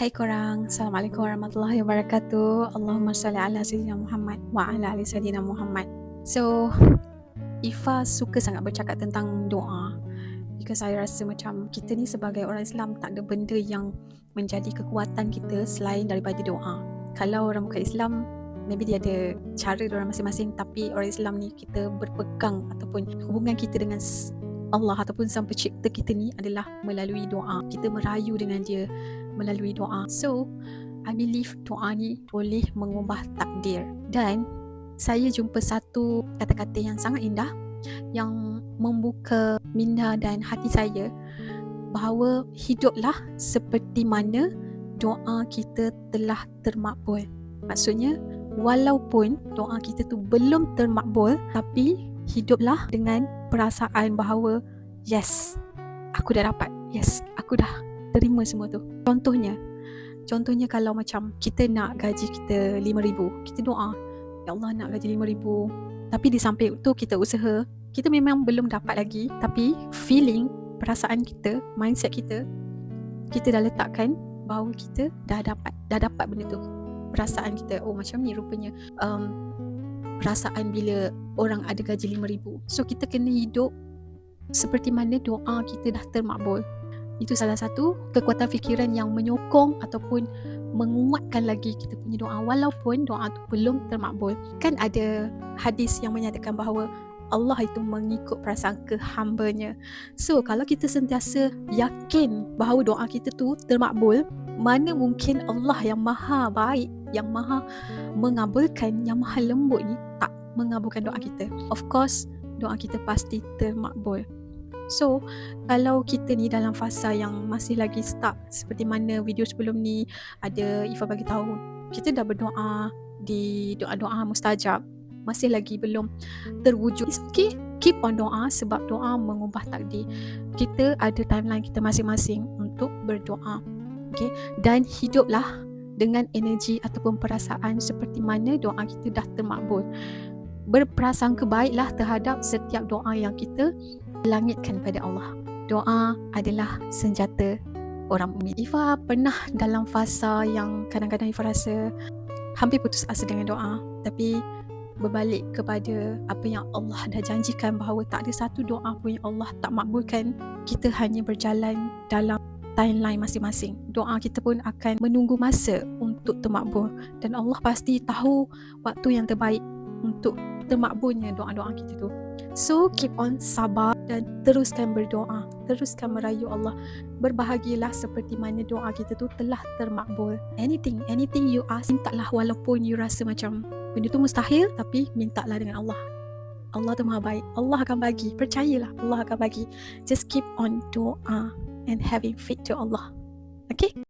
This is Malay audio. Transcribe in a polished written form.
Hai korang, Assalamualaikum warahmatullahi wabarakatuh. Allahumma salli ala Sayyidina Muhammad wa ala ali Sayyidina Muhammad. So, Ifa suka sangat bercakap tentang doa because saya rasa macam kita ni sebagai orang Islam tak ada benda yang menjadi kekuatan kita selain daripada doa. Kalau orang bukan Islam, maybe dia ada cara diorang masing-masing, tapi orang Islam ni kita berpegang ataupun hubungan kita dengan Allah ataupun Sang Pencipta kita ni adalah melalui doa. Kita merayu dengan dia melalui doa. So, I believe doa ni boleh mengubah takdir. Dan saya jumpa satu kata-kata yang sangat indah yang membuka minda dan hati saya bahawa hiduplah seperti mana doa kita telah termakbul. Maksudnya, walaupun doa kita tu belum termakbul, tapi hiduplah dengan perasaan bahawa yes, aku dah dapat. Yes, aku dah terima semua tu. Contohnya kalau macam kita nak gaji kita 5,000, kita doa, ya Allah nak gaji 5,000. Tapi di samping tu kita usaha, kita memang belum dapat lagi, tapi feeling, perasaan kita, mindset kita dah letakkan bahawa kita dah dapat benda tu. Perasaan kita, oh macam ni rupanya perasaan bila orang ada gaji 5,000. So kita kena hidup seperti mana doa kita dah termakbul. Itu salah satu kekuatan fikiran yang menyokong ataupun menguatkan lagi kita punya doa walaupun doa tu belum termakbul. Kan ada hadis yang menyatakan bahawa Allah itu mengikut prasangka hamba-Nya. So kalau kita sentiasa yakin bahawa doa kita tu termakbul, mana mungkin Allah yang maha baik, yang maha mengabulkan, yang maha lembut ni tak mengabulkan doa kita. Of course, doa kita pasti termakbul. So, kalau kita ni dalam fasa yang masih lagi stuck, seperti mana video sebelum ni ada Ifa bagi tahu, kita dah berdoa di doa-doa mustajab, masih lagi belum terwujud. It's okay, keep on doa sebab doa mengubah takdir. Kita ada timeline kita masing-masing untuk berdoa. Okay? Dan hiduplah dengan energi ataupun perasaan seperti mana doa kita dah termakbul. Berprasangka baiklah terhadap setiap doa yang kita langitkan pada Allah. Doa adalah senjata orang mukmin. Ifa pernah dalam fasa yang kadang-kadang Ifa rasa hampir putus asa dengan doa, tapi berbalik kepada apa yang Allah dah janjikan bahawa tak ada satu doa pun yang Allah tak makbulkan. Kita hanya berjalan dalam timeline masing-masing. Doa kita pun akan menunggu masa untuk termakbul dan Allah pasti tahu waktu yang terbaik untuk termakbulnya doa-doa kita tu. So keep on sabar dan teruskan berdoa, teruskan merayu Allah. Berbahagialah seperti mana doa kita tu telah termakbul. Anything you ask, mintalah walaupun you rasa macam benda tu mustahil, tapi mintalah dengan Allah. Allah tu maha baik, Allah akan bagi, percayalah Allah akan bagi. Just keep on doa and having faith to Allah. Okay?